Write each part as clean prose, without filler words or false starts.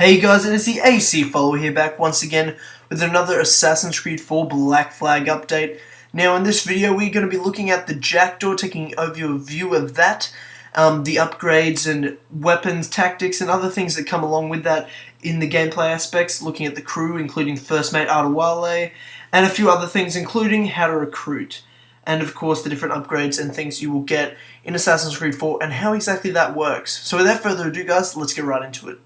Hey guys, it is the AC follower here back once again with another Assassin's Creed 4 Black Flag update. Now in this video we're going to be looking at the Jackdaw, taking over a view of that, the upgrades and weapons, tactics and other things that come along with that in the gameplay aspects, looking at the crew including First Mate Adewale and a few other things including how to recruit. And of course the different upgrades and things you will get in Assassin's Creed 4 and how exactly that works. So without further ado guys, let's get right into it.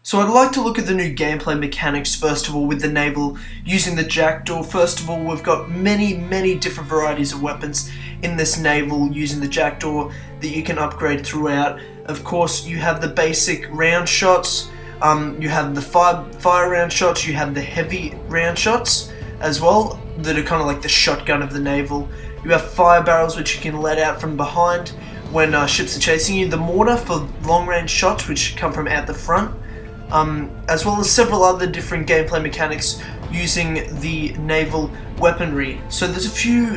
So I'd like to look at the new gameplay mechanics first of all with the naval using the Jackdaw. First of all, we've got many different varieties of weapons in this naval using the Jackdaw that you can upgrade throughout. Of course, you have the basic round shots, you have the fire round shots, you have the heavy round shots as well that are kind of like the shotgun of the naval. You have fire barrels which you can let out from behind when ships are chasing you. The mortar for long range shots which come from out the front. As well as several other different gameplay mechanics using the naval weaponry. So there's a few,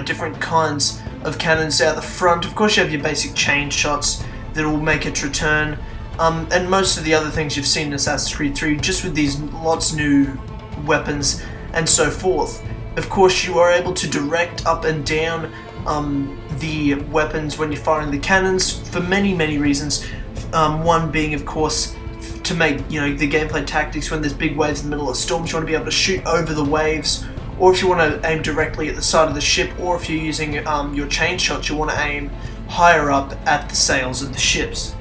different kinds of cannons out the front. Of course you have your basic chain shots that will make its return, and most of the other things you've seen in Assassin's Creed 3, just with these lots new weapons and so forth. Of course you are able to direct up and down the weapons when you're firing the cannons for many reasons. One being, of course, to make the gameplay tactics when there's big waves in the middle of storms. You want to be able to shoot over the waves, or if you want to aim directly at the side of the ship, or if you're using your chain shots, you want to aim higher up at the sails of the ships.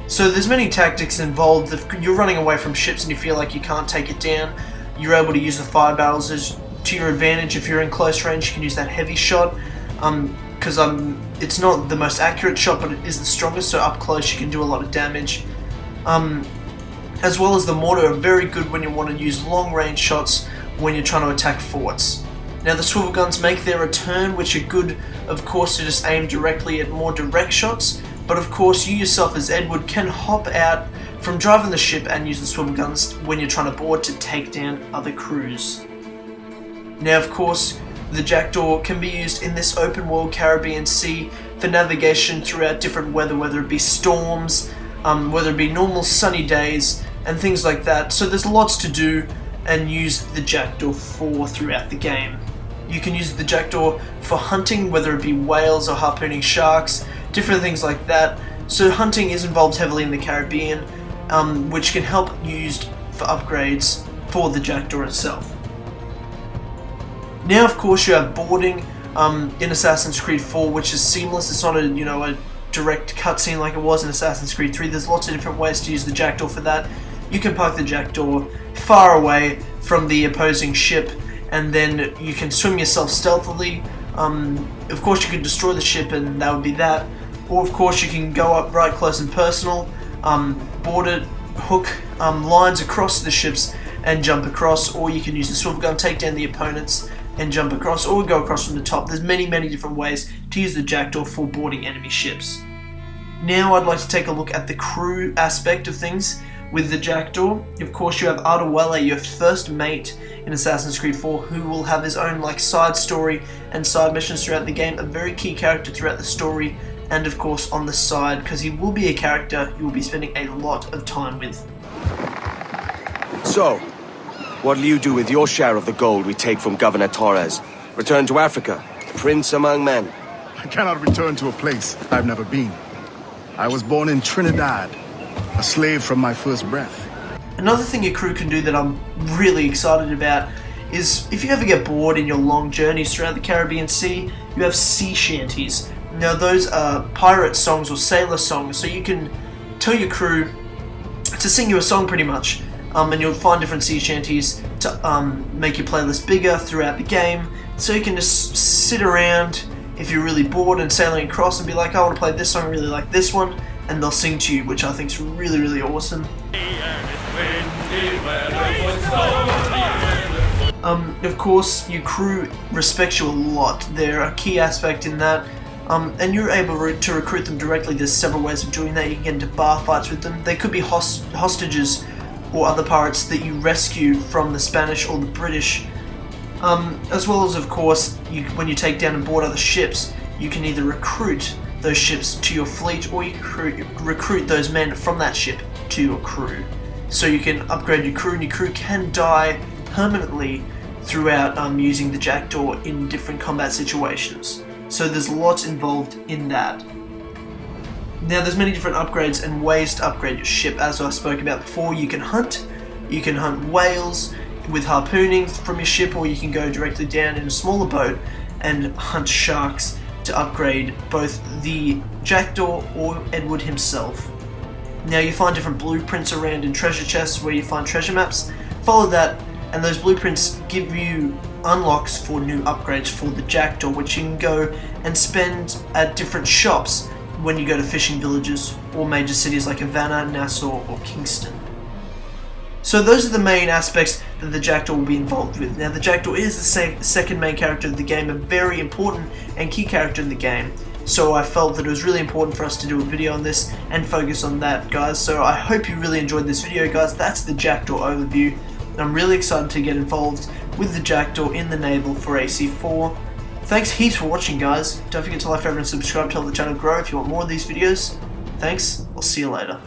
So there's many tactics involved. If you're running away from ships and you feel like you can't take it down, you're able to use the fire barrels to your advantage. If you're in close range, you can use that heavy shot, because it's not the most accurate shot, but it is the strongest, so up close you can do a lot of damage. As well as the mortar are very good when you want to use long range shots when you're trying to attack forts. Now the swivel guns make their return, which are good of course to just aim directly at more direct shots, but of course you yourself as Edward can hop out from driving the ship and use the swivel guns when you're trying to board to take down other crews. Now of course the Jackdaw can be used in this open world Caribbean Sea for navigation throughout different weather, whether it be storms, whether it be normal sunny days and things like that. So there's lots to do and use the Jackdaw for throughout the game. You can use the Jackdaw for hunting, whether it be whales or harpooning sharks, different things like that. So hunting is involved heavily in the Caribbean, which can help used for upgrades for the Jackdaw itself. Now of course you have boarding in Assassin's Creed 4, which is seamless. It's not a direct cutscene like it was in Assassin's Creed 3. There's lots of different ways to use the Jackdaw for that. You can park the Jackdaw far away from the opposing ship, and then you can swim yourself stealthily. Of course you can destroy the ship and that would be that. Or of course you can go up right close and personal, board it, hook lines across the ships and jump across, or you can use the swivel gun, take down the opponents and jump across, or go across from the top. There's many different ways to use the Jackdaw for boarding enemy ships. Now I'd like to take a look at the crew aspect of things with the Jackdaw. Of course you have Adewale, your first mate in Assassin's Creed 4, who will have his own side story and side missions throughout the game, a very key character throughout the story, and of course on the side, because he will be a character you will be spending a lot of time with. So, what'll you do with your share of the gold we take from Governor Torres? Return to Africa, prince among men? I cannot return to a place I've never been. I was born in Trinidad, a slave from my first breath. Another thing your crew can do that I'm really excited about is if you ever get bored in your long journeys throughout the Caribbean Sea, you have sea shanties. Now those are pirate songs or sailor songs, so you can tell your crew to sing you a song pretty much. And you'll find different sea shanties to make your playlist bigger throughout the game, so you can just sit around if you're really bored and sailing across and be like, I want to play this song, I really like this one, and they'll sing to you, which I think is really awesome. Of course your crew respects you a lot. They're a key aspect in that, and you're able to recruit them directly. There's several ways of doing that. You can get into bar fights with them. They could be hostages or other pirates that you rescue from the Spanish or the British, as well as of course when you take down and board other ships, you can either recruit those ships to your fleet, or you can recruit those men from that ship to your crew. So you can upgrade your crew, and your crew can die permanently throughout using the Jackdaw in different combat situations. So there's lots involved in that. Now there's many different upgrades and ways to upgrade your ship. As I spoke about before, you can hunt whales with harpooning from your ship, or you can go directly down in a smaller boat and hunt sharks to upgrade both the Jackdaw or Edward himself. Now you find different blueprints around in treasure chests where you find treasure maps. Follow that, and those blueprints give you unlocks for new upgrades for the Jackdaw, which you can go and spend at different shops when you go to fishing villages or major cities like Havana, Nassau, or Kingston. So those are the main aspects that the Jackdaw will be involved with. Now the Jackdaw is the second main character of the game, a very important and key character in the game. So I felt that it was really important for us to do a video on this and focus on that, guys. So I hope you really enjoyed this video, guys. That's the Jackdaw overview. I'm really excited to get involved with the Jackdaw in the Naval for AC4. Thanks heaps for watching, guys. Don't forget to like, favorite, and subscribe to help the channel grow if you want more of these videos. Thanks, I'll see you later.